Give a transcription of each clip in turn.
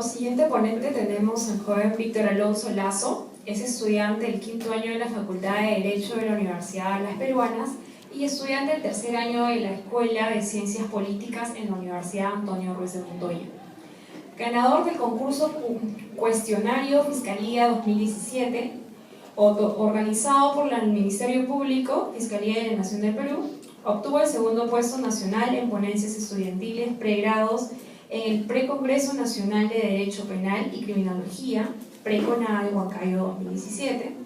siguiente ponente tenemos al joven Víctor Alonso Lazo. Es estudiante del quinto año de la Facultad de Derecho de la Universidad de las Peruanas y estudiante del tercer año de la Escuela de Ciencias Políticas en la Universidad Antonio Ruiz de Montoya. Ganador del concurso Cuestionario Fiscalía 2017, organizado por el Ministerio Público, Fiscalía de la Nación del Perú, obtuvo el segundo puesto nacional en ponencias estudiantiles pregrados en el Precongreso Nacional de Derecho Penal y Criminología, Preconada de Huancayo 2017.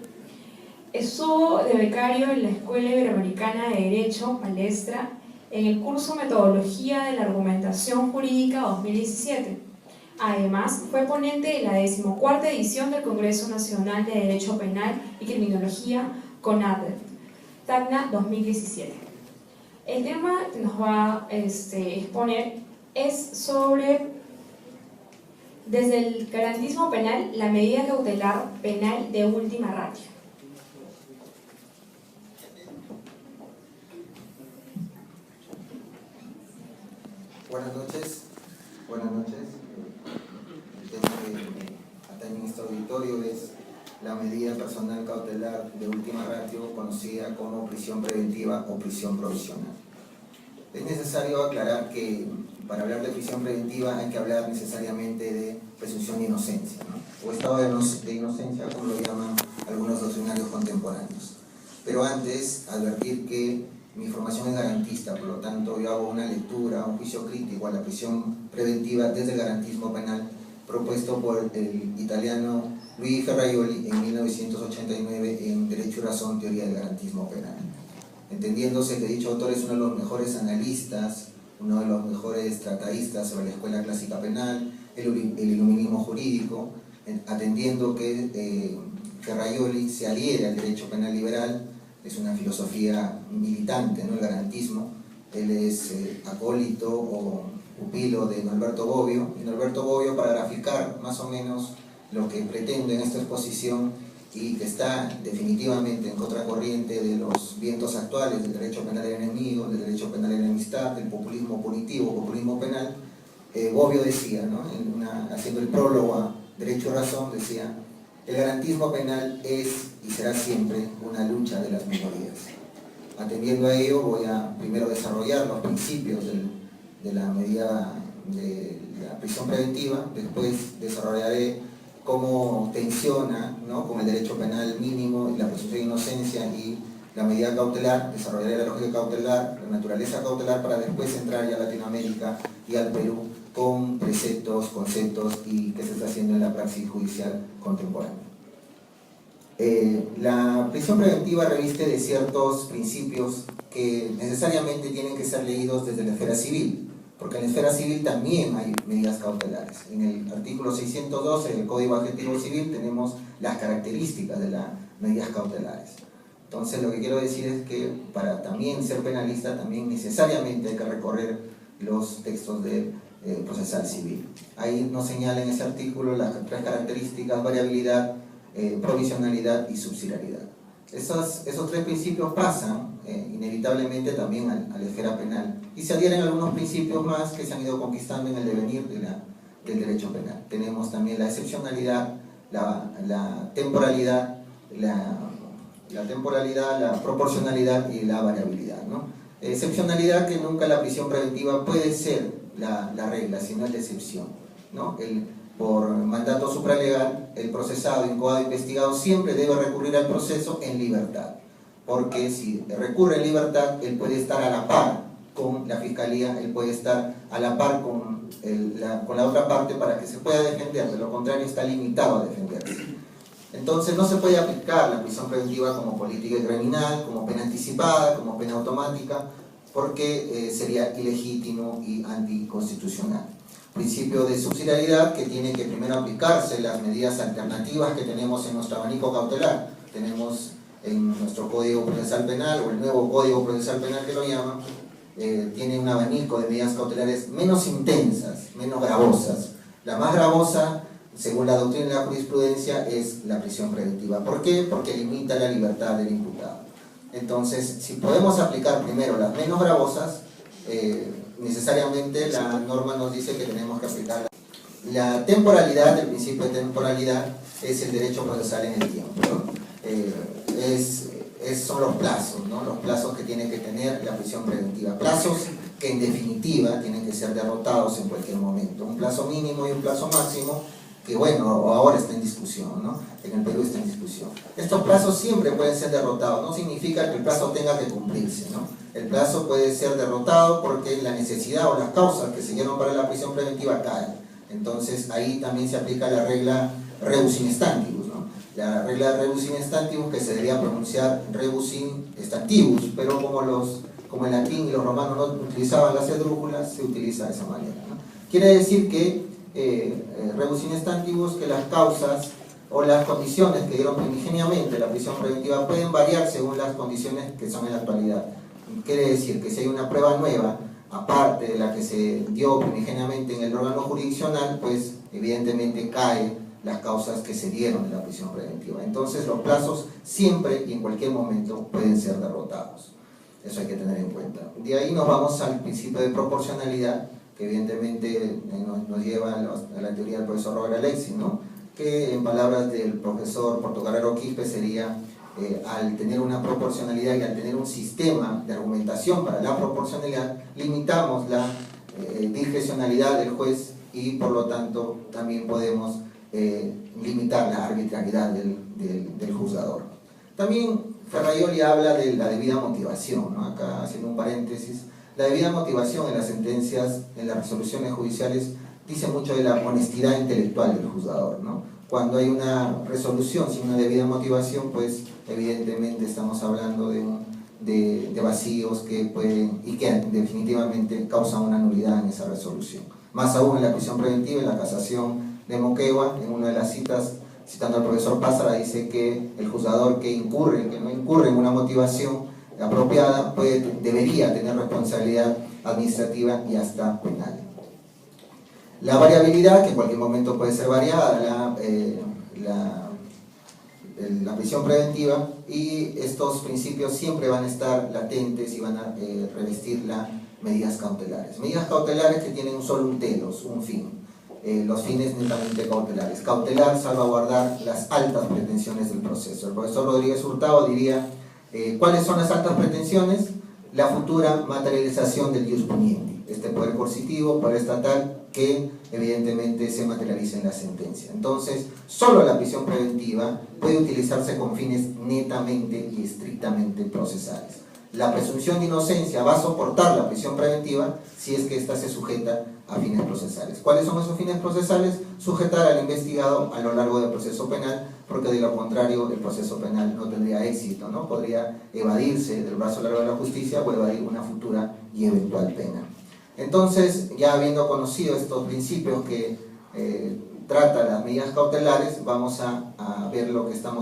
Estuvo de becario en la Escuela Iberoamericana de Derecho, Palestra, en el curso Metodología de la Argumentación Jurídica 2017. Además, fue ponente de la 14ª edición del Congreso Nacional de Derecho Penal y Criminología CONADEP, TACNA 2017. El tema que nos va a exponer es sobre, desde el garantismo penal, la medida cautelar penal de última ratio. Buenas noches. El tema que atañe en este auditorio es la medida personal cautelar de última ratio, conocida como prisión preventiva o prisión provisional. Es necesario aclarar que para hablar de prisión preventiva hay que hablar necesariamente de presunción de inocencia, ¿no? O estado de inocencia, como lo llaman algunos doctrinarios contemporáneos. Pero antes, advertir que mi formación es garantista, por lo tanto yo hago una lectura, un juicio crítico a la prisión preventiva desde el garantismo penal propuesto por el italiano Luigi Ferraioli en 1989 en Derecho y Razón, Teoría del Garantismo Penal. Entendiéndose que dicho autor es uno de los mejores analistas, uno de los mejores tratadistas sobre la escuela clásica penal, el iluminismo jurídico, atendiendo que Ferraioli se adhiere al derecho penal liberal, es una filosofía militante, ¿no? El garantismo. Él es acólito o pupilo de Norberto Bobbio, y Norberto Bobbio, para graficar más o menos lo que pretende en esta exposición y que está definitivamente en contracorriente de los vientos actuales del derecho penal del enemigo, del derecho penal de la enemistad, del populismo punitivo, populismo penal, Bobbio decía, ¿no? Haciendo el prólogo a Derecho y Razón, decía: el garantismo penal es y será siempre una lucha de las minorías. Atendiendo a ello, voy a primero desarrollar los principios de la medida de la prisión preventiva, después desarrollaré cómo tensiona, ¿no?, con el derecho penal mínimo y la presunción de inocencia y la medida cautelar, desarrollaré la lógica cautelar, la naturaleza cautelar, para después entrar ya a Latinoamérica y al Perú con preceptos, conceptos y qué se está haciendo en la praxis judicial contemporánea. La prisión preventiva reviste de ciertos principios que necesariamente tienen que ser leídos desde la esfera civil, porque en la esfera civil también hay medidas cautelares. En el artículo 612 del Código Adjetivo Civil tenemos las características de las medidas cautelares. Entonces, lo que quiero decir es que para también ser penalista, también necesariamente hay que recorrer los textos del procesal civil. Ahí nos señala en ese artículo las tres características: variabilidad, provisionalidad y subsidiariedad. Esos tres principios pasan inevitablemente también a la esfera penal y se adhieren algunos principios más que se han ido conquistando en el devenir del derecho penal. Tenemos también la excepcionalidad, la temporalidad, la proporcionalidad y la variabilidad, ¿no? Excepcionalidad, que nunca la prisión preventiva puede ser la regla, sino la excepción, ¿no? Por mandato supralegal, el procesado, incoado, investigado siempre debe recurrir al proceso en libertad, porque si recurre en libertad, él puede estar a la par con la fiscalía, él puede estar a la par con la otra parte para que se pueda defender. De lo contrario, está limitado a defenderse. Entonces no se puede aplicar la prisión preventiva como política criminal, como pena anticipada, como pena automática, porque sería ilegítimo y anticonstitucional. Principio de subsidiariedad, que tiene que primero aplicarse las medidas alternativas que tenemos en nuestro abanico cautelar. Tenemos en nuestro Código Procesal Penal, o el nuevo Código Procesal Penal que lo llaman, tiene un abanico de medidas cautelares menos intensas, menos gravosas. La más gravosa, según la doctrina y la jurisprudencia, es la prisión preventiva. ¿Por qué? Porque limita la libertad del imputado. Entonces, si podemos aplicar primero las menos gravosas, necesariamente la norma nos dice que tenemos que aplicar La temporalidad, el principio de temporalidad, es el derecho procesal en el tiempo, ¿no? Son los plazos, ¿no? Los plazos que tiene que tener la prisión preventiva. Plazos que en definitiva tienen que ser derrotados en cualquier momento. Un plazo mínimo y un plazo máximo que, bueno, ahora está en discusión, ¿no? En el Perú está en discusión. Estos plazos siempre pueden ser derrotados, no significa que el plazo tenga que cumplirse, ¿no? El plazo puede ser derrotado porque la necesidad o las causas que se dieron para la prisión preventiva caen. Entonces ahí también se aplica la regla rebus in stantibus, ¿no? La regla de rebus in stantibus, que se debería pronunciar rebus in stantibus, pero como el latín y los romanos no utilizaban las esdrújulas, se utiliza de esa manera, ¿no? Quiere decir que rebus in stantibus, que las causas o las condiciones que dieron primigeniamente la prisión preventiva pueden variar según las condiciones que son en la actualidad. Quiere decir que si hay una prueba nueva, aparte de la que se dio primigeniamente en el órgano jurisdiccional, pues evidentemente caen las causas que se dieron en la prisión preventiva. Entonces los plazos siempre y en cualquier momento pueden ser derrotados. Eso hay que tener en cuenta. De ahí nos vamos al principio de proporcionalidad, que evidentemente nos lleva a la teoría del profesor Robert Alexis, ¿no? Que en palabras del profesor Portocarrero Quispe sería, al tener una proporcionalidad y al tener un sistema de argumentación para la proporcionalidad, limitamos la discrecionalidad del juez y por lo tanto también podemos limitar la arbitrariedad del juzgador. También Ferraioli habla de la debida motivación, ¿no? Acá haciendo un paréntesis, la debida motivación en las sentencias, en las resoluciones judiciales, dice mucho de la honestidad intelectual del juzgador, ¿no? Cuando hay una resolución sin una debida motivación, pues evidentemente estamos hablando de vacíos que pueden y que definitivamente causan una nulidad en esa resolución. Más aún en la prisión preventiva, en la casación de Moquegua, en una de las citas, citando al profesor Pázara, dice que el juzgador que no incurre en una motivación apropiada, debería tener responsabilidad administrativa y hasta penal. La variabilidad, que en cualquier momento puede ser variada, la prisión preventiva, y estos principios siempre van a estar latentes y van a revestir las medidas cautelares. Medidas cautelares que tienen solo un telos, un fin. Los fines netamente cautelares. Cautelar, salvaguardar las altas pretensiones del proceso. El profesor Rodríguez Hurtado diría, ¿cuáles son las altas pretensiones? La futura materialización del ius puniendi, este poder coercitivo, poder estatal, que evidentemente se materializa en la sentencia. Entonces, solo la prisión preventiva puede utilizarse con fines netamente y estrictamente procesales. La presunción de inocencia va a soportar la prisión preventiva si es que ésta se sujeta a fines procesales. ¿Cuáles son esos fines procesales? Sujetar al investigado a lo largo del proceso penal, porque de lo contrario el proceso penal no tendría éxito, ¿no? Podría evadirse del brazo largo de la justicia o evadir una futura y eventual pena. Entonces, ya habiendo conocido estos principios que trata las medidas cautelares, vamos a ver lo que está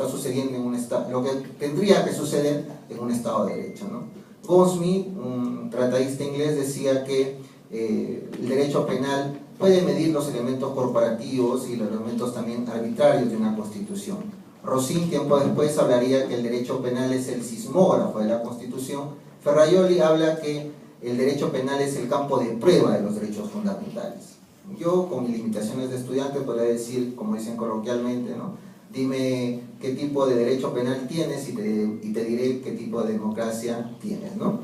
sucediendo en un estado, lo que tendría que suceder en un estado de derecho, ¿no? Goldsmith, un tratadista inglés, decía que el derecho penal puede medir los elementos corporativos y los elementos también arbitrarios de una constitución. Rossin, tiempo después, hablaría que el derecho penal es el sismógrafo de la constitución. Ferraioli habla que el derecho penal es el campo de prueba de los derechos fundamentales. Yo, con mis limitaciones de estudiante, podría decir, como dicen coloquialmente, ¿no? Dime qué tipo de derecho penal tienes y te diré qué tipo de democracia tienes, ¿no?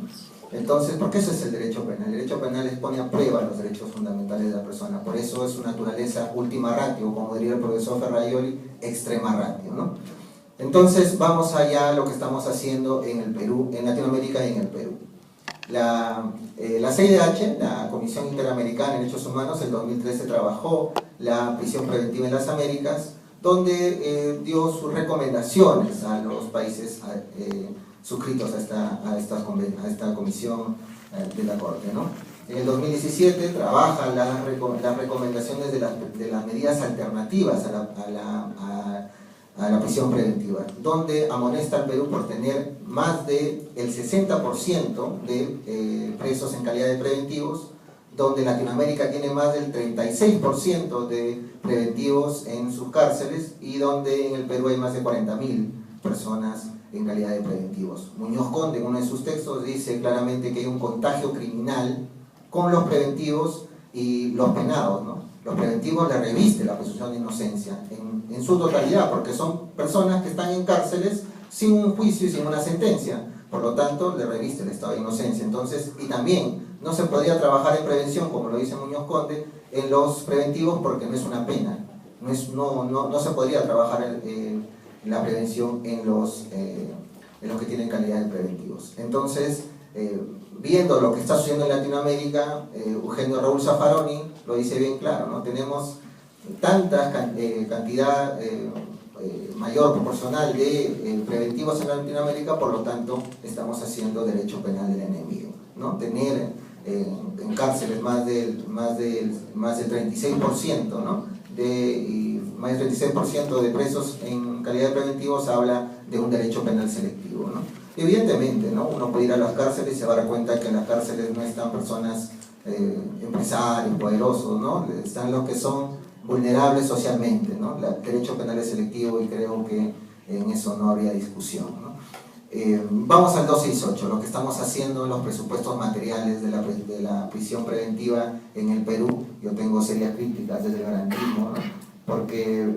Entonces, ¿por qué eso es el derecho penal? El derecho penal pone a prueba los derechos fundamentales de la persona, por eso es su naturaleza ultima ratio, como diría el profesor Ferraioli, extrema ratio, ¿no? Entonces, vamos allá a lo que estamos haciendo en el Perú, en Latinoamérica y en el Perú. La CIDH, la Comisión Interamericana en Derechos Humanos, en 2013 trabajó la prisión preventiva en las Américas, donde dio sus recomendaciones a los países suscritos a esta comisión de la Corte, ¿no? En el 2017 trabaja las recomendaciones de las medidas alternativas a la prisión preventiva, donde amonesta al Perú por tener más del 60% de presos en calidad de preventivos, donde Latinoamérica tiene más del 36% de preventivos en sus cárceles y donde en el Perú hay más de 40.000 personas en calidad de preventivos. Muñoz Conde, en uno de sus textos, dice claramente que hay un contagio criminal con los preventivos y los penados, ¿no? los preventivos le reviste la presunción de inocencia en su totalidad, porque son personas que están en cárceles sin un juicio y sin una sentencia, por lo tanto le reviste el estado de inocencia. Entonces, y también no se podría trabajar en prevención, como lo dice Muñoz Conde, en los preventivos porque no es una pena, no se podría trabajar en la prevención en los que tienen calidad de preventivos. Entonces, viendo lo que está sucediendo en Latinoamérica, Eugenio Raúl Zaffaroni lo dice bien claro, ¿no? Tenemos tanta cantidad mayor proporcional de preventivos en Latinoamérica, por lo tanto estamos haciendo derecho penal del enemigo, ¿no? Tener en cárceles más del 36%, ¿no? Más del 36% de presos en calidad de preventivos habla de un derecho penal selectivo, ¿no? Evidentemente, ¿no? Uno puede ir a las cárceles y se va a dar cuenta que en las cárceles no están personas empresarios, poderosos, ¿no? Están los que son vulnerables socialmente, ¿no? El derecho penal es selectivo y creo que en eso no habría discusión, ¿no? Vamos al 268, lo que estamos haciendo en los presupuestos materiales de la prisión preventiva en el Perú. Yo tengo serias críticas desde el garantismo, ¿no? Porque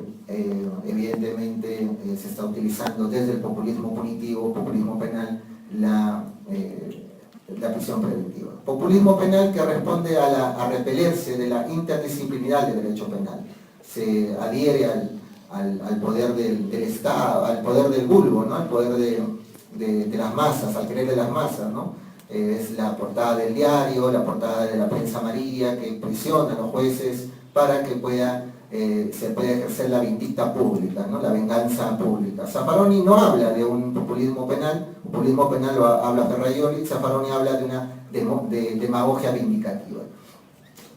evidentemente se está utilizando desde el populismo punitivo, populismo penal, la prisión preventiva. Populismo penal que responde a repelerse de la interdisciplinaridad del derecho penal. Se adhiere al poder del Estado, al poder del vulgo, ¿no? Al poder de las masas, al querer de las masas, ¿no? Es la portada del diario, la portada de la prensa amarilla que presiona a los jueces para que se pueda ejercer la vindicta pública, ¿no? La venganza pública. Zaffaroni no habla de un populismo penal lo habla Ferrajoli, Zaffaroni habla de una demagogia vindicativa.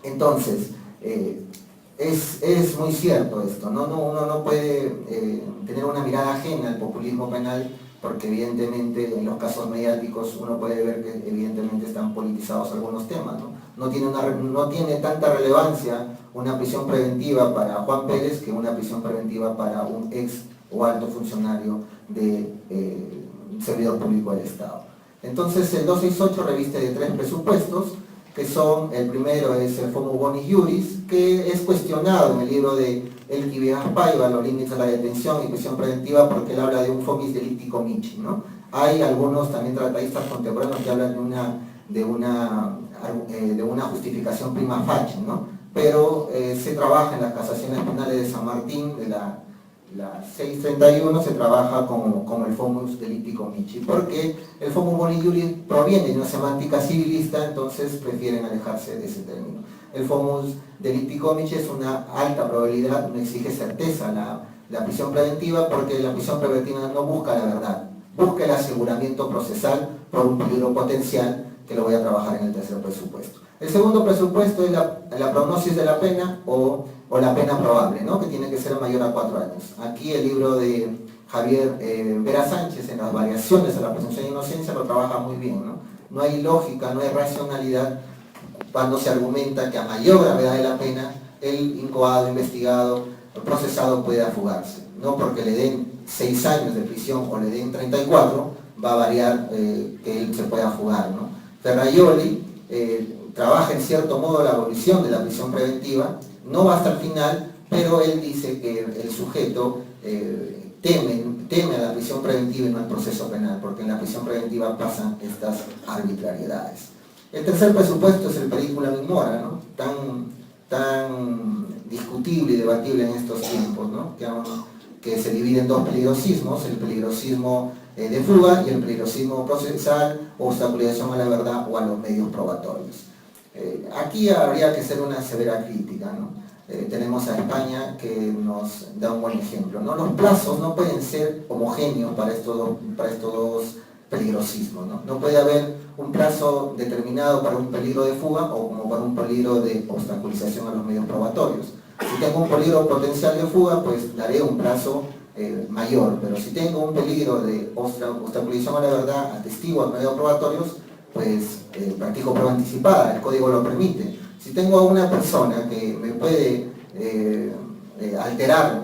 Entonces, es muy cierto esto, ¿no? Uno no puede tener una mirada ajena al populismo penal, porque evidentemente en los casos mediáticos uno puede ver que evidentemente están politizados algunos temas, ¿no? No tiene tanta relevancia una prisión preventiva para Juan Pérez que una prisión preventiva para un ex o alto funcionario de servidor público del Estado. Entonces el 268 reviste de 3 presupuestos, que son, el primero es el Fomus Bonis Iuris, que es cuestionado en el libro de Elki Viegas Paiva, los límites de la detención y prisión preventiva, porque él habla de un fomis delicti comici, ¿no? Hay algunos también tratadistas contemporáneos que hablan de una justificación prima facie, ¿no? Pero se trabaja en las casaciones penales de San Martín, de la 631, se trabaja como el fomus delicti comici, porque el fomus bonis iuris proviene de una semántica civilista, entonces prefieren alejarse de ese término. El fomus delicti comici es una alta probabilidad, no exige certeza la prisión preventiva, porque la prisión preventiva no busca la verdad, busca el aseguramiento procesal por un peligro potencial, que lo voy a trabajar en el tercer presupuesto. El segundo presupuesto es la prognosis de la pena o la pena probable, ¿no? Que tiene que ser mayor a 4 años. Aquí el libro de Javier Vera Sánchez, en las variaciones a la presunción de inocencia, lo trabaja muy bien, ¿no? No hay lógica, no hay racionalidad cuando se argumenta que a mayor gravedad de la pena, el incoado, investigado, el procesado puede fugarse. No porque le den 6 años de prisión o le den 34, va a variar que él se pueda fugar, ¿no? Ferrajoli trabaja en cierto modo la abolición de la prisión preventiva, no va hasta el final, pero él dice que el sujeto teme a la prisión preventiva y no al proceso penal, porque en la prisión preventiva pasan estas arbitrariedades. El tercer presupuesto es el película Mora, ¿no? Tan discutible y debatible en estos tiempos, ¿no? Que se divide en 2 peligrosismos, el peligrosismo de fuga y el peligrosismo procesal, o obstaculización a la verdad o a los medios probatorios. Aquí habría que hacer una severa crítica, ¿no? Tenemos a España que nos da un buen ejemplo, ¿no? Los plazos no pueden ser homogéneos para estos dos peligrosismos, ¿no? No puede haber un plazo determinado para un peligro de fuga o como para un peligro de obstaculización a los medios probatorios. Si tengo un peligro potencial de fuga, pues daré un plazo mayor, pero si tengo un peligro de obstaculización a la verdad, atestigo a medios probatorios, pues practico prueba anticipada, el código lo permite. Si tengo a una persona que me puede alterar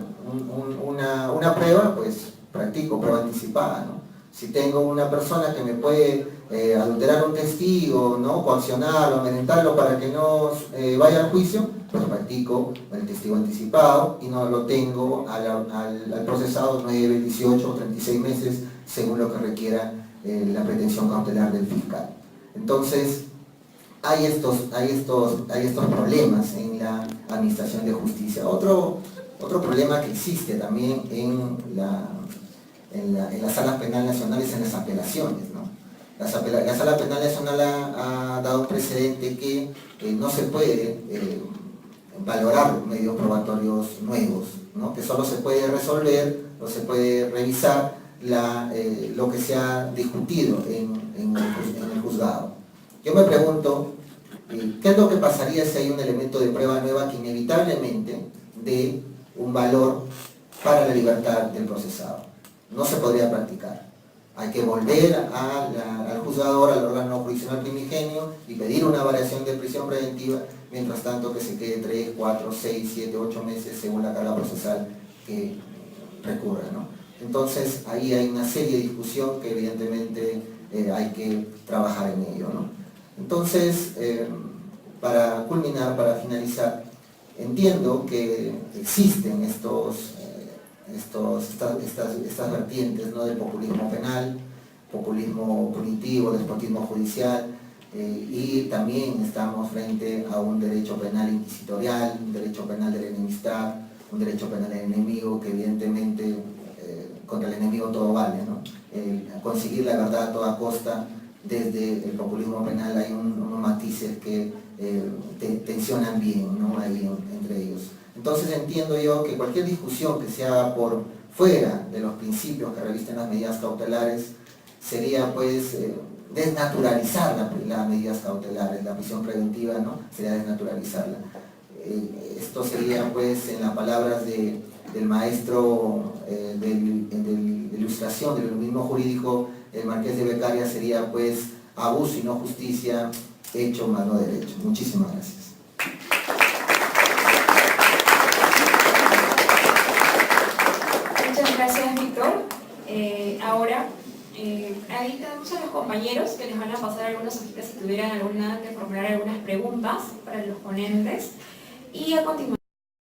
una prueba, pues practico prueba anticipada, ¿no? Si tengo una persona que me puede adulterar a un testigo, ¿no? Coaccionarlo, amedrentarlo para que no vaya al juicio, pues practico el testigo anticipado y no lo tengo al procesado 9, 18 o 36 meses según lo que requiera la pretensión cautelar del fiscal. Entonces, hay estos problemas en la administración de justicia. Otro problema que existe también en las salas penales nacionales, en las apelaciones, ¿no? La Sala Penal Nacional ha dado un precedente que no se puede valorar medios probatorios nuevos, ¿no? Que solo se puede resolver o se puede revisar lo que se ha discutido en el juzgado. Yo me pregunto, ¿qué es lo que pasaría si hay un elemento de prueba nueva que inevitablemente dé un valor para la libertad del procesado? No se podría practicar. Hay que volver al juzgador, al órgano jurisdiccional primigenio y pedir una variación de prisión preventiva, mientras tanto que se quede 3, 4, 6, 7, 8 meses según la carga procesal que recurra, ¿no? Entonces ahí hay una serie de discusión que evidentemente hay que trabajar en ello, ¿no? Entonces, para culminar, para finalizar, entiendo que existen estas vertientes, ¿no? Del populismo penal, populismo punitivo, despotismo judicial, y también estamos frente a un derecho penal inquisitorial, un derecho penal de la enemistad, un derecho penal del enemigo, que evidentemente contra el enemigo todo vale, ¿no? Conseguir la verdad a toda costa. Desde el populismo penal hay unos matices que tensionan bien, ¿no? Ahí entre ellos. Entonces entiendo yo que cualquier discusión que se haga por fuera de los principios que revisten las medidas cautelares sería pues desnaturalizar las medidas cautelares, la prisión preventiva, ¿no? Sería desnaturalizarla. Esto sería pues, en las palabras del maestro de ilustración, del iluminismo jurídico, el Marqués de Beccaria, sería pues abuso y no justicia, hecho más no derecho. Muchísimas gracias. Muchas gracias, Víctor. Ahora, ahí tenemos a los compañeros que les van a pasar algunas hojitas si tuvieran que formular algunas preguntas para los ponentes. Y a continuación